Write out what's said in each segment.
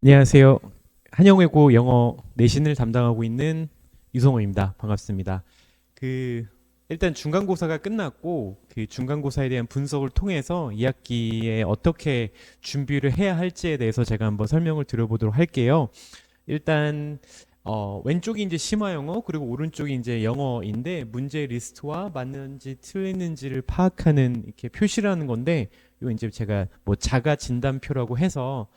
안녕하세요. 한영외고 영어 내신을 담당하고 있는 유성호입니다. 반갑습니다. 그 일단 중간고사가 끝났고 그 중간고사에 대한 분석을 통해서 2학기에 어떻게 준비를 해야 할지에 대해서 제가 한번 설명을 드려보도록 할게요. 일단 왼쪽이 이제 심화 영어 그리고 오른쪽이 이제 영어인데 문제 리스트와 맞는지 틀리는지를 파악하는 이렇게 표시를 하는 건데 요 이제 제가 뭐 자가 진단표라고 해서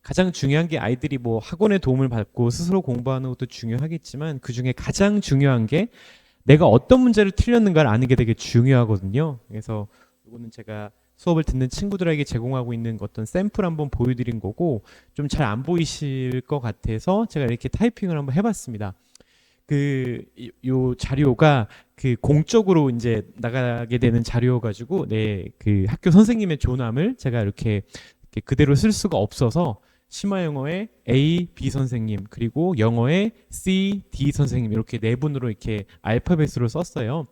가장 중요한 게 아이들이 뭐 학원의 도움을 받고 스스로 공부하는 것도 중요하겠지만 그 중에 가장 중요한 게 내가 어떤 문제를 틀렸는가를 아는 게 되게 중요하거든요. 그래서 이거는 제가 수업을 듣는 친구들에게 제공하고 있는 어떤 샘플 한번 보여드린 거고 좀 잘 안 보이실 것 같아서 제가 이렇게 타이핑을 한번 해봤습니다. 요 자료가 그 공적으로 이제 나가게 되는 자료 가지고 그 학교 선생님의 조남을 제가 이렇게 그대로 쓸 수가 없어서 심화 영어의 A, B 선생님 그리고 영어의 C, D 선생님 이렇게 네 분으로 이렇게 알파벳으로 썼어요.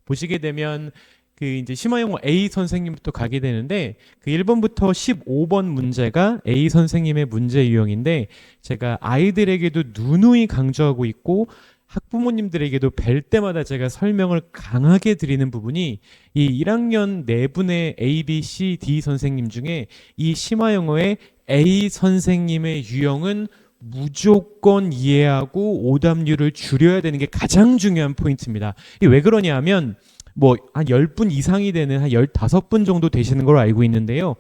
보시게 되면 그 이제 심화 영어 A 선생님부터 가게 되는데 그 1번부터 15번 문제가 A 선생님의 문제 유형인데 제가 아이들에게도 누누이 강조하고 있고 학부모님들에게도 뵐 때마다 제가 설명을 강하게 드리는 부분이 이 1학년 네 분의 A, B, C, D 선생님 중에 이 심화 영어의 A 선생님의 유형은 무조건 이해하고 오답률을 줄여야 되는 게 가장 중요한 포인트입니다. 이게 왜 그러냐 하면 뭐 한 10분 이상이 되는 한 15분 정도 되시는 걸로 알고 있는데요.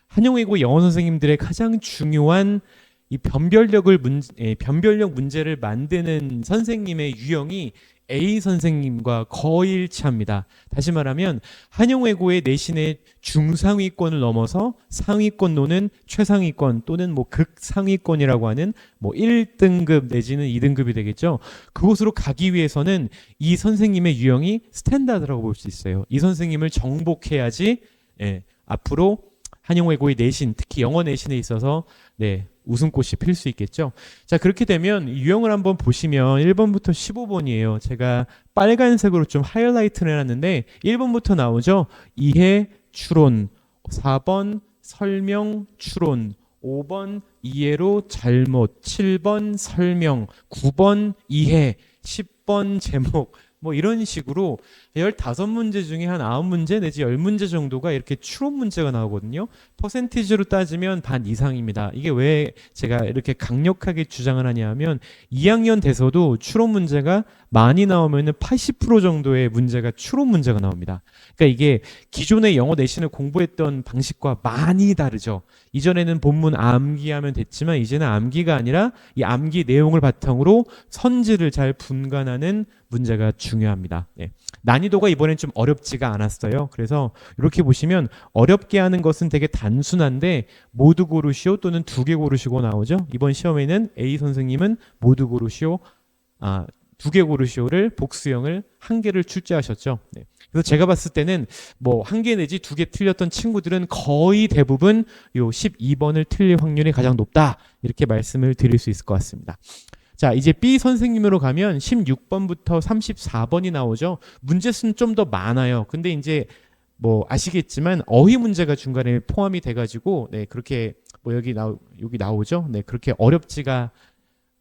한영외고 영어 선생님들의 가장 중요한 이 변별력 문제를 만드는 선생님의 유형이 A 선생님과 거의 일치합니다. 다시 말하면 한영외고의 내신의 중상위권을 넘어서 상위권로는 최상위권 또는 뭐 극상위권이라고 하는 뭐 1등급 내지는 2등급이 되겠죠. 그곳으로 가기 위해서는 이 선생님의 유형이 스탠다드라고 볼 수 있어요. 이 선생님을 정복해야지 앞으로 한영외고의 내신, 특히 영어 내신에 있어서 웃음꽃이 필 수 있겠죠. 자, 그렇게 되면 유형을 한번 보시면 1번부터 15번이에요. 제가 빨간색으로 좀 하이라이트를 해놨는데 1번부터 나오죠. 이해, 추론, 4번 설명, 추론, 5번 이해로 잘못, 7번 설명, 9번 이해, 10번 제목, 뭐 이런 식으로 15문제 중에 한 9문제 내지 10문제 정도가 이렇게 추론 문제가 나오거든요. 퍼센티지로 따지면 반 이상입니다. 이게 왜 제가 이렇게 강력하게 주장을 하냐면 2학년 돼서도 추론 문제가 많이 나오면 80% 정도의 문제가 추론 문제가 나옵니다. 그러니까 이게 기존의 영어 내신을 공부했던 방식과 많이 다르죠. 이전에는 본문 암기하면 됐지만 이제는 암기가 아니라 이 암기 내용을 바탕으로 선지를 잘 분간하는 문제가 중요합니다. 난이도가 이번엔 좀 어렵지가 않았어요. 그래서 이렇게 보시면 어렵게 하는 것은 되게 단순한데 모두 고르시오 또는 두 개 고르시고 나오죠. 이번 시험에는 A 선생님은 모두 고르시오, 두 개 고르시오를 복수형을 한 개를 출제하셨죠. 그래서 제가 봤을 때는 뭐 한 개 내지 두 개 틀렸던 친구들은 거의 대부분 요 12번을 틀릴 확률이 가장 높다. 이렇게 말씀을 드릴 수 있을 것 같습니다. 자, 이제 B 선생님으로 가면 16번부터 34번이 나오죠. 문제 수는 좀 더 많아요. 근데 이제 뭐 아시겠지만 어휘 문제가 중간에 포함이 돼가지고 그렇게 뭐 여기 나오죠. 그렇게 어렵지가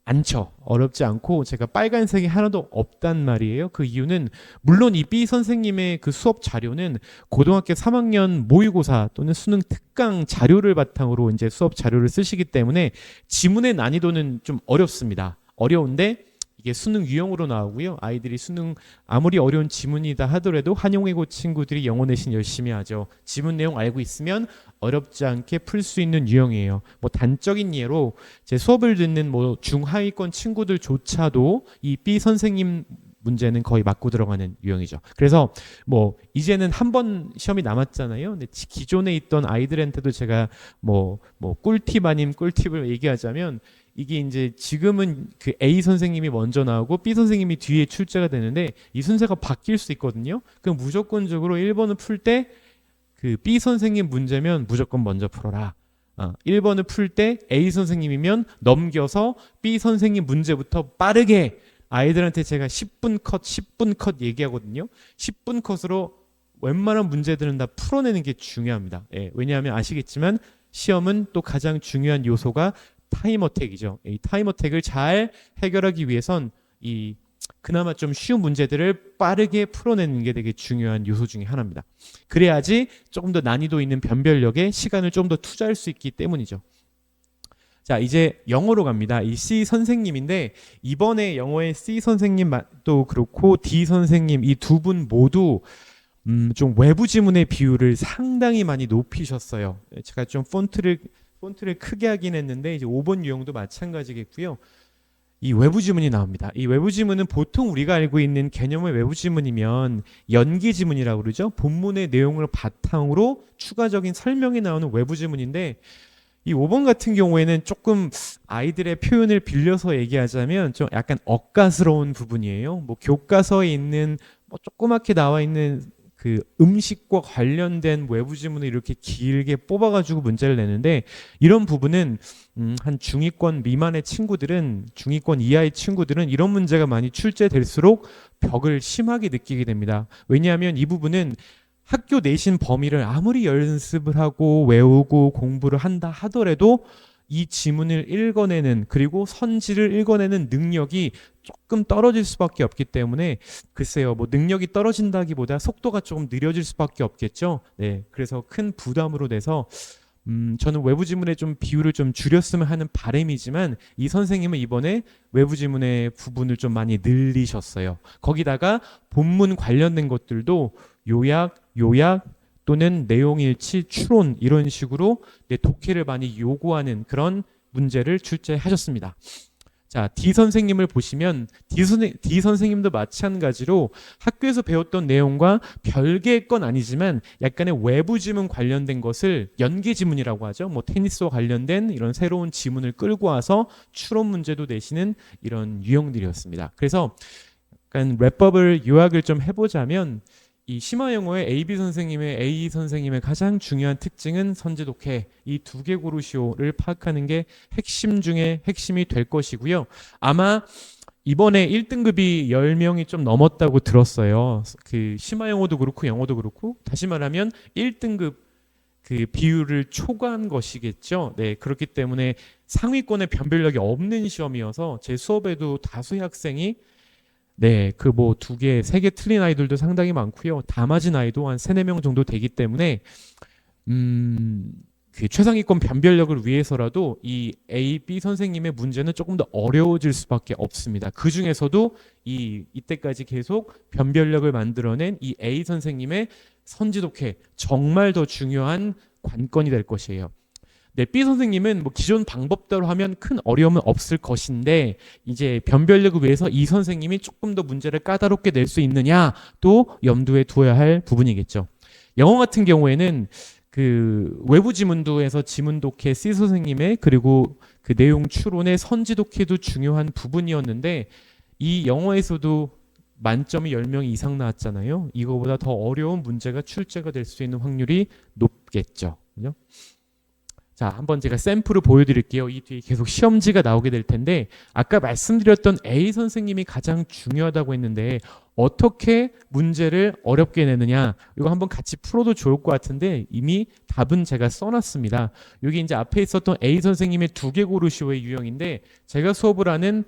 않죠. 어렵지 않고 제가 빨간색이 하나도 없단 말이에요. 그 이유는 물론 이 B 선생님의 그 수업 자료는 고등학교 3학년 모의고사 또는 수능 특강 자료를 바탕으로 이제 수업 자료를 쓰시기 때문에 지문의 난이도는 좀 어렵습니다. 어려운데 이게 수능 유형으로 나오고요. 아이들이 수능 아무리 어려운 지문이다 하더라도 한영외고 친구들이 영어 내신 열심히 하죠. 지문 내용 알고 있으면 어렵지 않게 풀 수 있는 유형이에요. 뭐 단적인 예로 제 수업을 듣는 뭐 중하위권 친구들조차도 이 B 선생님 문제는 거의 맞고 들어가는 유형이죠. 그래서 뭐 이제는 한 번 시험이 남았잖아요. 근데 기존에 있던 아이들한테도 제가 뭐 꿀팁 아닌 꿀팁을 얘기하자면 이게 이제 지금은 그 A 선생님이 먼저 나오고 B 선생님이 뒤에 출제가 되는데 이 순서가 바뀔 수 있거든요. 그럼 무조건적으로 1번을 풀 때 그 B 선생님 문제면 무조건 먼저 풀어라. 1번을 풀 때 A 선생님이면 넘겨서 B 선생님 문제부터 빠르게 아이들한테 제가 10분 컷 얘기하거든요. 10분 컷으로 웬만한 문제들은 다 풀어내는 게 중요합니다. 왜냐하면 아시겠지만 시험은 또 가장 중요한 요소가 타임 어택이죠. 이 타임 어택을 잘 해결하기 위해선 이 그나마 좀 쉬운 문제들을 빠르게 풀어내는 게 되게 중요한 요소 중에 하나입니다. 그래야지 조금 더 난이도 있는 변별력에 시간을 좀 더 투자할 수 있기 때문이죠. 자, 이제 영어로 갑니다. 이 C 선생님인데 이번에 영어의 C 선생님도 그렇고 D 선생님 이 두 분 모두 좀 외부 지문의 비율을 상당히 많이 높이셨어요. 제가 좀 폰트를 크게 하긴 했는데 이제 5번 유형도 마찬가지겠고요. 이 외부 지문이 나옵니다. 이 외부 지문은 보통 우리가 알고 있는 개념의 외부 지문이면 연기 지문이라고 그러죠. 본문의 내용을 바탕으로 추가적인 설명이 나오는 외부 지문인데 이 5번 같은 경우에는 조금 아이들의 표현을 빌려서 얘기하자면 좀 약간 억가스러운 부분이에요. 뭐 교과서에 있는 뭐 조그맣게 나와 있는 그 음식과 관련된 외부 지문을 이렇게 길게 뽑아가지고 문제를 내는데 이런 부분은 한 중위권 미만의 친구들은 중위권 이하의 친구들은 이런 문제가 많이 출제될수록 벽을 심하게 느끼게 됩니다. 왜냐하면 이 부분은 학교 내신 범위를 아무리 연습을 하고 외우고 공부를 한다 하더라도 이 지문을 읽어내는 그리고 선지를 읽어내는 능력이 조금 떨어질 수밖에 없기 때문에 글쎄요, 뭐 능력이 떨어진다기보다 속도가 조금 느려질 수밖에 없겠죠. 네, 그래서 큰 부담으로 돼서 저는 외부 지문의 좀 비율을 좀 줄였으면 하는 바람이지만 이 선생님은 이번에 외부 지문의 부분을 좀 많이 늘리셨어요. 거기다가 본문 관련된 것들도 요약 또는 내용일치, 추론 이런 식으로 독해를 많이 요구하는 그런 문제를 출제하셨습니다. 자, D 선생님을 보시면 D 선생님도 마찬가지로 학교에서 배웠던 내용과 별개의 건 아니지만 약간의 외부 지문 관련된 것을 연계 지문이라고 하죠. 뭐 테니스와 관련된 이런 새로운 지문을 끌고 와서 추론 문제도 내시는 이런 유형들이었습니다. 그래서 약간 랩법을 요약을 좀 해보자면 이 심화영어의 AB 선생님의 A 선생님의 가장 중요한 특징은 선지독해 이 두 개 고르시오를 파악하는 게 핵심 중에 핵심이 될 것이고요. 아마 이번에 1등급이 10명이 좀 넘었다고 들었어요. 그 심화영어도 그렇고 영어도 그렇고 다시 말하면 1등급 그 비율을 초과한 것이겠죠. 네, 그렇기 때문에 상위권의 변별력이 없는 시험이어서 제 수업에도 다수의 학생이 네, 그 뭐 2개, 3개 틀린 아이들도 상당히 많고요. 다 맞은 아이도 한 3, 4명 정도 되기 때문에 그 최상위권 변별력을 위해서라도 이 A, B 선생님의 문제는 조금 더 어려워질 수밖에 없습니다. 그 중에서도 이때까지 계속 변별력을 만들어낸 이 A 선생님의 선지독해 정말 더 중요한 관건이 될 것이에요. 네, B 선생님은 뭐 기존 방법대로 하면 큰 어려움은 없을 것인데 이제 변별력을 위해서 이 선생님이 조금 더 문제를 까다롭게 낼 수 있느냐 또 염두에 두어야 할 부분이겠죠. 영어 같은 경우에는 그 외부 지문도에서 지문 독해 C 선생님의 그리고 그 내용 추론의 선지 독해도 중요한 부분이었는데 이 영어에서도 만점이 10명 이상 나왔잖아요. 이거보다 더 어려운 문제가 출제가 될 수 있는 확률이 높겠죠. 그죠? 자, 한번 제가 샘플을 보여드릴게요. 이 뒤에 계속 시험지가 나오게 될 텐데 아까 말씀드렸던 A 선생님이 가장 중요하다고 했는데 어떻게 문제를 어렵게 내느냐 이거 한번 같이 풀어도 좋을 것 같은데 이미 답은 제가 써놨습니다. 여기 이제 앞에 있었던 A 선생님의 2개 고르시오의 유형인데 제가 수업을 하는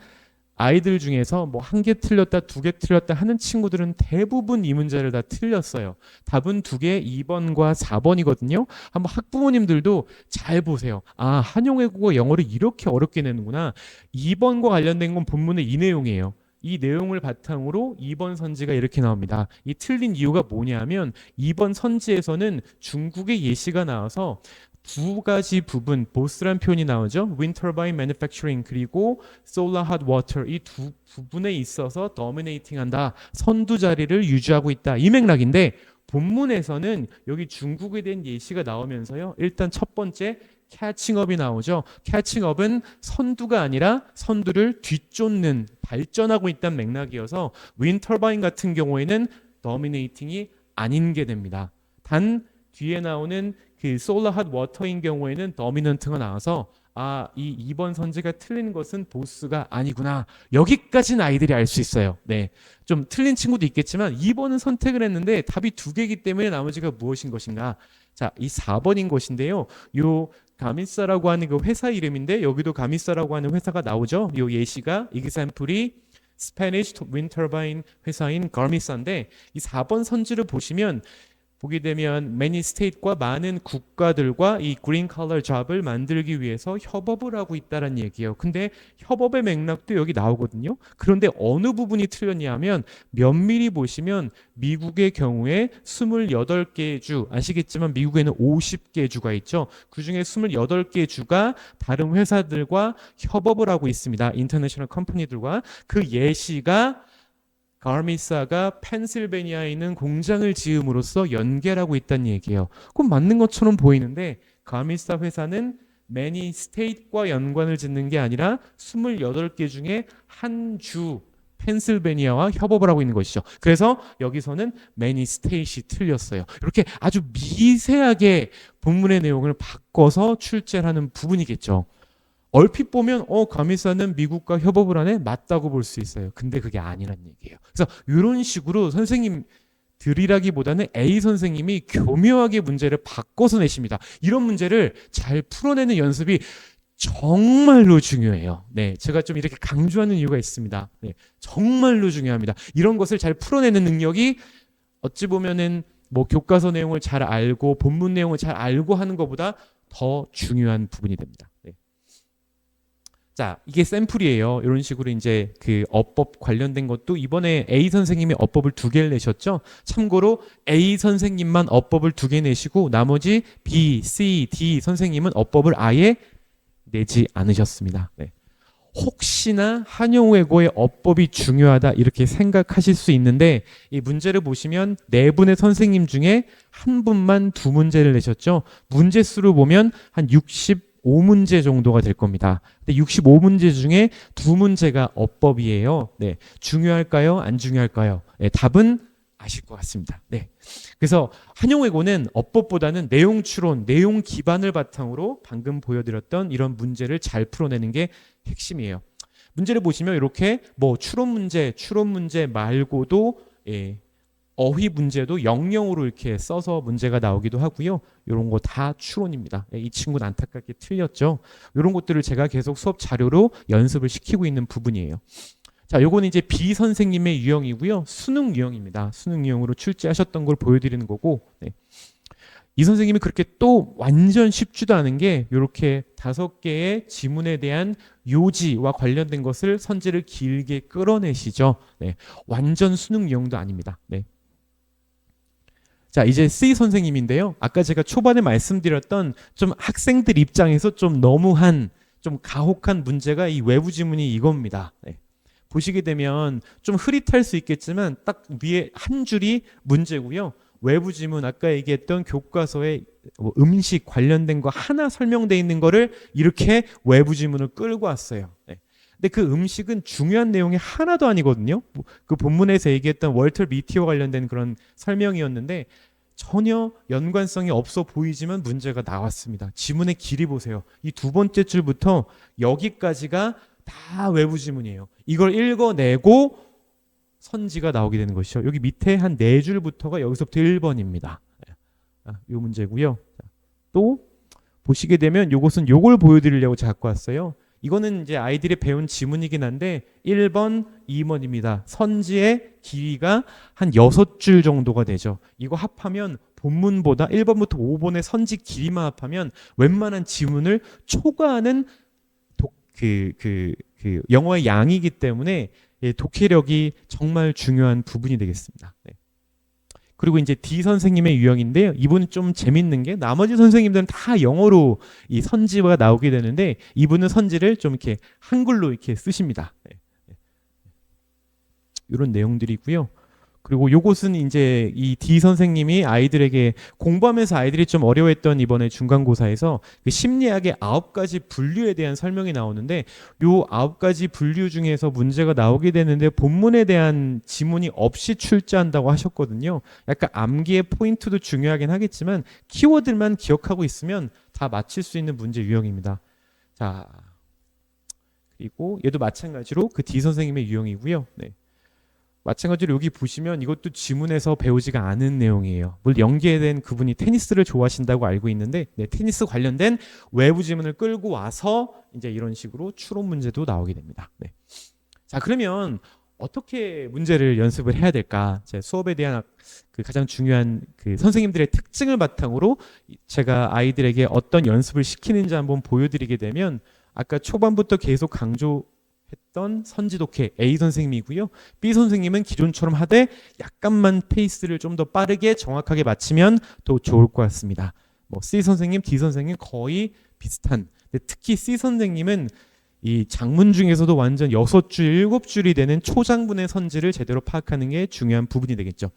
아이들 중에서 뭐 1개 틀렸다, 2개 틀렸다 하는 친구들은 대부분 이 문제를 다 틀렸어요. 답은 2개, 2번과 4번이거든요. 한번 학부모님들도 잘 보세요. 아, 한용외국어 영어를 이렇게 어렵게 내는구나. 2번과 관련된 건 본문의 이 내용이에요. 이 내용을 바탕으로 2번 선지가 이렇게 나옵니다. 이 틀린 이유가 뭐냐면 2번 선지에서는 중국의 예시가 나와서 2가지 부분, 보스란 표현이 나오죠. Wind turbine manufacturing 그리고 solar hot water 이 두 부분에 있어서 dominating 한다. 선두 자리를 유지하고 있다. 이 맥락인데 본문에서는 여기 중국에 대한 예시가 나오면서요. 일단 첫 번째 catching up이 나오죠. catching up은 선두가 아니라 선두를 뒤쫓는 발전하고 있다는 맥락이어서 wind turbine 같은 경우에는 dominating이 아닌 게 됩니다. 단 뒤에 나오는 그 solar hot water인 경우에는 dominant가 나와서 아, 이 2번 선지가 틀린 것은 보스가 아니구나. 여기까지는 아이들이 알 수 있어요. 네, 좀 틀린 친구도 있겠지만 2번은 선택을 했는데 답이 2개이기 때문에 나머지가 무엇인 것인가. 자, 이 4번인 것인데요. 요 가미사라고 하는 그 회사 이름인데 여기도 가미사라고 하는 회사가 나오죠. 이 예시가 example이 스페니쉬 윈 터바인 회사인 가미사인데 이 4번 선지를 보시면 보게 되면 many state과 많은 국가들과 이 green collar job을 만들기 위해서 협업을 하고 있다는 얘기예요. 근데 협업의 맥락도 여기 나오거든요. 그런데 어느 부분이 틀렸냐면 면밀히 보시면 미국의 경우에 28개 주, 아시겠지만 미국에는 50개 주가 있죠. 그중에 28개 주가 다른 회사들과 협업을 하고 있습니다. 인터내셔널 컴퍼니들과. 그 예시가 가미사가 펜실베니아에 있는 공장을 지음으로써 연계하고 있다는 얘기예요. 그럼 맞는 것처럼 보이는데 가미사 회사는 many state과 연관을 짓는 게 아니라 28개 중에 한 주 펜실베니아와 협업을 하고 있는 것이죠. 그래서 여기서는 many state이 틀렸어요. 이렇게 아주 미세하게 본문의 내용을 바꿔서 출제를 하는 부분이겠죠. 얼핏 보면 가미사는 미국과 협업을 하네? 맞다고 볼 수 있어요. 근데 그게 아니란 얘기예요. 그래서 이런 식으로 선생님들이라기보다는 A 선생님이 교묘하게 문제를 바꿔서 내십니다. 이런 문제를 잘 풀어내는 연습이 정말로 중요해요. 네, 제가 좀 이렇게 강조하는 이유가 있습니다. 네, 정말로 중요합니다. 이런 것을 잘 풀어내는 능력이 어찌 보면은 뭐 교과서 내용을 잘 알고 본문 내용을 잘 알고 하는 것보다 더 중요한 부분이 됩니다. 네. 자, 이게 샘플이에요. 이런 식으로 이제 그 어법 관련된 것도 이번에 A 선생님이 어법을 2개를 내셨죠. 참고로 A 선생님만 어법을 2개 내시고 나머지 B, C, D 선생님은 어법을 아예 내지 않으셨습니다. 네. 혹시나 한용외고의 어법이 중요하다 이렇게 생각하실 수 있는데 이 문제를 보시면 4분의 선생님 중에 한 분만 2문제를 내셨죠. 문제 수로 보면 한 65문제 정도가 될 겁니다. 근데 65문제 중에 2문제가 어법이에요. 네. 중요할까요? 안 중요할까요? 네, 답은 아실 것 같습니다. 네. 그래서 한용외고는 어법보다는 내용 추론, 내용 기반을 바탕으로 방금 보여드렸던 이런 문제를 잘 풀어내는 게 핵심이에요. 문제를 보시면 이렇게 뭐 추론 문제 말고도 어휘 문제도 영영으로 이렇게 써서 문제가 나오기도 하고요. 이런 거 다 추론입니다. 이 친구는 안타깝게 틀렸죠. 이런 것들을 제가 계속 수업 자료로 연습을 시키고 있는 부분이에요. 자, 요거는 이제 B 선생님의 유형이고요. 수능 유형입니다. 수능 유형으로 출제하셨던 걸 보여드리는 거고, 네. 이 선생님이 그렇게 또 완전 쉽지도 않은 게 이렇게 5개의 지문에 대한 요지와 관련된 것을 선지를 길게 끌어내시죠. 네. 완전 수능 유형도 아닙니다. 네. 자, 이제 C 선생님인데요. 아까 제가 초반에 말씀드렸던 좀 학생들 입장에서 좀 너무한, 좀 가혹한 문제가 이 외부 지문이 이겁니다. 네. 보시게 되면 좀 흐릿할 수 있겠지만 딱 위에 한 줄이 문제고요. 외부 지문 아까 얘기했던 교과서에 뭐 음식 관련된 거 하나 설명돼 있는 거를 이렇게 외부 지문을 끌고 왔어요. 네. 근데 그 음식은 중요한 내용이 하나도 아니거든요. 그 본문에서 얘기했던 월터 미티와 관련된 그런 설명이었는데 전혀 연관성이 없어 보이지만 문제가 나왔습니다. 지문의 길이 보세요. 이 2번째 줄부터 여기까지가 다 외부 지문이에요. 이걸 읽어내고 선지가 나오게 되는 것이죠. 여기 밑에 한 4줄부터가 여기서부터 1번입니다. 이 문제고요. 또 보시게 되면 이것은 요걸 보여드리려고 갖고 왔어요. 이거는 이제 아이들이 배운 지문이긴 한데 1번, 2번입니다. 선지의 길이가 한 6줄 정도가 되죠. 이거 합하면 본문보다 1번부터 5번의 선지 길이만 합하면 웬만한 지문을 초과하는 영어의 양이기 때문에 독해력이 정말 중요한 부분이 되겠습니다. 네. 그리고 이제 D 선생님의 유형인데요. 이분은 좀 재밌는 게 나머지 선생님들은 다 영어로 이 선지가 나오게 되는데 이분은 선지를 좀 이렇게 한글로 이렇게 쓰십니다. 네. 이런 내용들이고요. 그리고 요것은 이제 이 D 선생님이 아이들에게 공부하면서 아이들이 좀 어려워했던 이번에 중간고사에서 그 심리학의 9가지 분류에 대한 설명이 나오는데 요 9가지 분류 중에서 문제가 나오게 되는데 본문에 대한 지문이 없이 출제한다고 하셨거든요. 약간 암기의 포인트도 중요하긴 하겠지만 키워드만 기억하고 있으면 다 맞힐 수 있는 문제 유형입니다. 자, 그리고 얘도 마찬가지로 그 D 선생님의 유형이고요. 네. 마찬가지로 여기 보시면 이것도 지문에서 배우지가 않은 내용이에요. 물론 연계에 된 그분이 테니스를 좋아하신다고 알고 있는데 테니스 관련된 외부 지문을 끌고 와서 이제 이런 식으로 추론 문제도 나오게 됩니다. 자, 그러면 어떻게 문제를 연습을 해야 될까? 제 수업에 대한 그 가장 중요한 그 선생님들의 특징을 바탕으로 제가 아이들에게 어떤 연습을 시키는지 한번 보여드리게 되면 아까 초반부터 계속 강조했던 선지독해 A 선생님이고요. B 선생님은 기존처럼 하되 약간만 페이스를 좀 더 빠르게 정확하게 맞추면 더 좋을 것 같습니다. 뭐 C 선생님, D 선생님 거의 비슷한. 근데 특히 C 선생님은 이 장문 중에서도 완전 6줄, 7줄이 되는 초장문의 선지를 제대로 파악하는 게 중요한 부분이 되겠죠.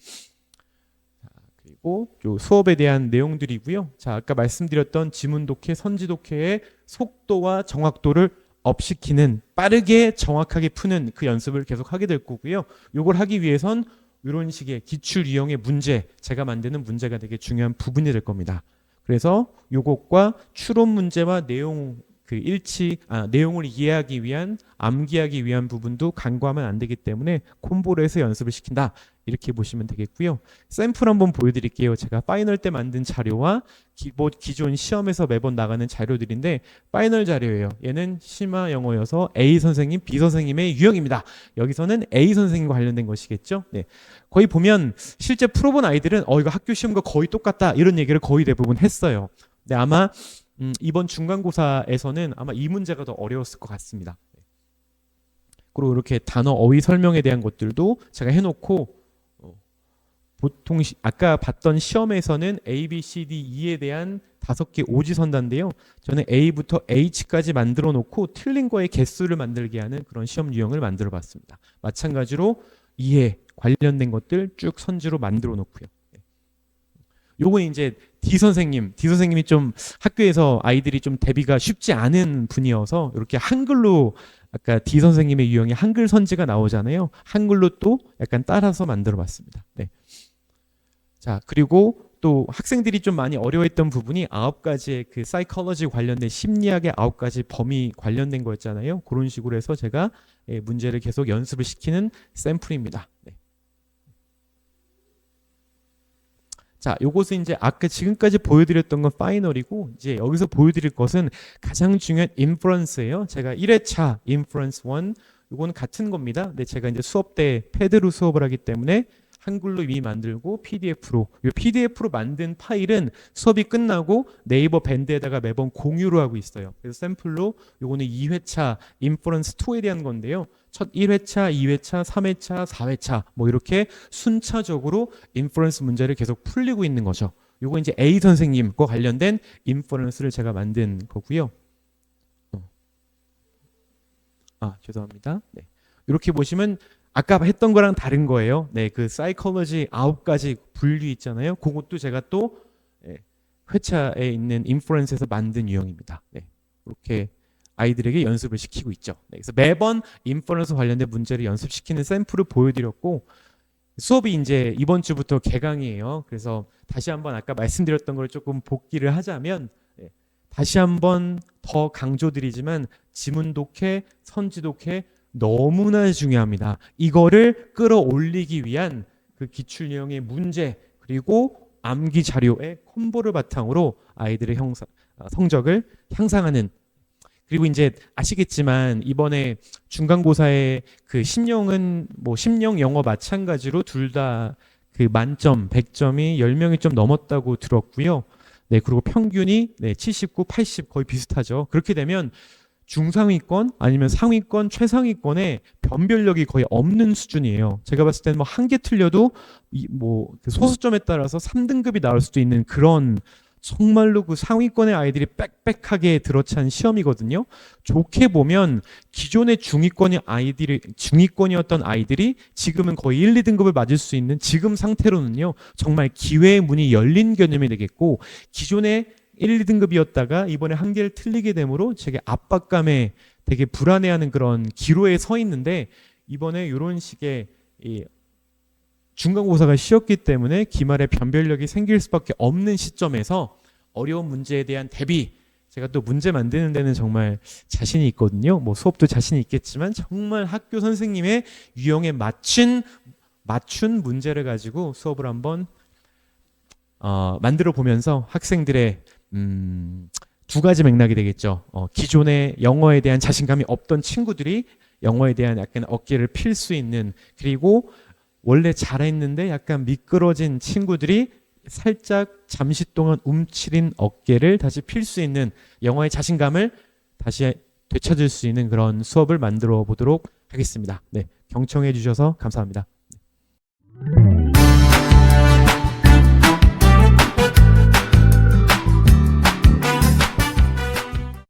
그리고 요 수업에 대한 내용들이고요. 자, 아까 말씀드렸던 지문 독해, 선지 독해의 속도와 정확도를 업시키는 빠르게 정확하게 푸는 그 연습을 계속 하게 될 거고요. 요걸 하기 위해선 이런 식의 기출 유형의 문제, 제가 만드는 문제가 되게 중요한 부분이 될 겁니다. 그래서 요것과 추론 문제와 내용을 이해하기 위한, 암기하기 위한 부분도 간과하면 안 되기 때문에 콤보로 해서 연습을 시킨다. 이렇게 보시면 되겠고요. 샘플 한번 보여드릴게요. 제가 파이널 때 만든 자료와 기존 시험에서 매번 나가는 자료들인데 파이널 자료예요. 얘는 심화 영어여서 A 선생님, B 선생님의 유형입니다. 여기서는 A 선생님과 관련된 것이겠죠. 거의 보면 실제 풀어본 아이들은 이거 학교 시험과 거의 똑같다. 이런 얘기를 거의 대부분 했어요. 근데 아마 이번 중간고사에서는 아마 이 문제가 더 어려웠을 것 같습니다. 그리고 이렇게 단어 어휘 설명에 대한 것들도 제가 해놓고 보통 아까 봤던 시험에서는 A, B, C, D, E에 대한 5개 오지선다인데요. 저는 A부터 H까지 만들어 놓고 틀린 거의 개수를 만들게 하는 그런 시험 유형을 만들어 봤습니다. 마찬가지로 이해 관련된 것들 쭉 선지로 만들어 놓고요. 요건 이제 D 선생님이 좀 학교에서 아이들이 좀 대비가 쉽지 않은 분이어서 이렇게 한글로 아까 D 선생님의 유형이 한글 선지가 나오잖아요. 한글로 또 약간 따라서 만들어 봤습니다. 자, 그리고 또 학생들이 좀 많이 어려워했던 부분이 9가지의 그 사이콜로지 관련된 심리학의 9가지 범위 관련된 거였잖아요. 그런 식으로 해서 제가 문제를 계속 연습을 시키는 샘플입니다. 자, 요것은 이제 아까 지금까지 보여드렸던 건 파이널이고 이제 여기서 보여드릴 것은 가장 중요한 인퍼런스예요. 제가 1회차 인퍼런스 1 요거는 같은 겁니다. 근데 제가 이제 수업 때 패드로 수업을 하기 때문에 한글로 이미 만들고 PDF로 만든 파일은 수업이 끝나고 네이버 밴드에다가 매번 공유를 하고 있어요. 그래서 샘플로 요거는 2회차 인퍼런스 2에 대한 건데요. 첫 1회차, 2회차, 3회차, 4회차 뭐 이렇게 순차적으로 인퍼런스 문제를 계속 풀리고 있는 거죠. 요거 이제 A 선생님과 관련된 인퍼런스를 제가 만든 거고요. 죄송합니다. 이렇게 보시면 아까 했던 거랑 다른 거예요. 그 사이콜로지 9가지 분류 있잖아요. 그것도 제가 또 회차에 있는 인퍼런스에서 만든 유형입니다. 이렇게 아이들에게 연습을 시키고 있죠. 그래서 매번 인퍼런스 관련된 문제를 연습시키는 샘플을 보여드렸고 수업이 이제 이번 주부터 개강이에요. 그래서 다시 한번 아까 말씀드렸던 걸 조금 복기를 하자면 다시 한번 더 강조드리지만 지문 독해, 선지 독해 너무나 중요합니다. 이거를 끌어올리기 위한 그 기출 유형의 문제 그리고 암기 자료의 콤보를 바탕으로 아이들의 성적을 향상하는 그리고 이제 아시겠지만 이번에 중간고사의 그 심령은 뭐 심령 영어 마찬가지로 둘 다 그 만점 100점이 10명이 좀 넘었다고 들었고요. 그리고 평균이 79, 80 거의 비슷하죠. 그렇게 되면 중상위권 아니면 상위권, 최상위권의 변별력이 거의 없는 수준이에요. 제가 봤을 때는 뭐 한 개 틀려도 그 소수점에 따라서 3등급이 나올 수도 있는 그런 정말로 그 상위권의 아이들이 빽빽하게 들어찬 시험이거든요. 좋게 보면 기존의 중위권이었던 아이들이 지금은 거의 1, 2등급을 맞을 수 있는 지금 상태로는요. 정말 기회의 문이 열린 개념이 되겠고 기존의 1, 2등급이었다가 이번에 한 개를 틀리게 되므로 되게 압박감에 되게 불안해하는 그런 기로에 서 있는데 이번에 이런 식의 중간고사가 쉬었기 때문에 기말에 변별력이 생길 수밖에 없는 시점에서 어려운 문제에 대한 대비 제가 또 문제 만드는 데는 정말 자신이 있거든요. 뭐 수업도 자신이 있겠지만 정말 학교 선생님의 유형에 맞춘 맞춘 문제를 가지고 수업을 한번 만들어 보면서 학생들의 두 가지 맥락이 되겠죠. 기존에 영어에 대한 자신감이 없던 친구들이 영어에 대한 약간 어깨를 필 수 있는, 그리고 원래 잘했는데 약간 미끄러진 친구들이 살짝 잠시 동안 움츠린 어깨를 다시 필 수 있는, 영어의 자신감을 다시 되찾을 수 있는 그런 수업을 만들어 보도록 하겠습니다. 네, 경청해 주셔서 감사합니다.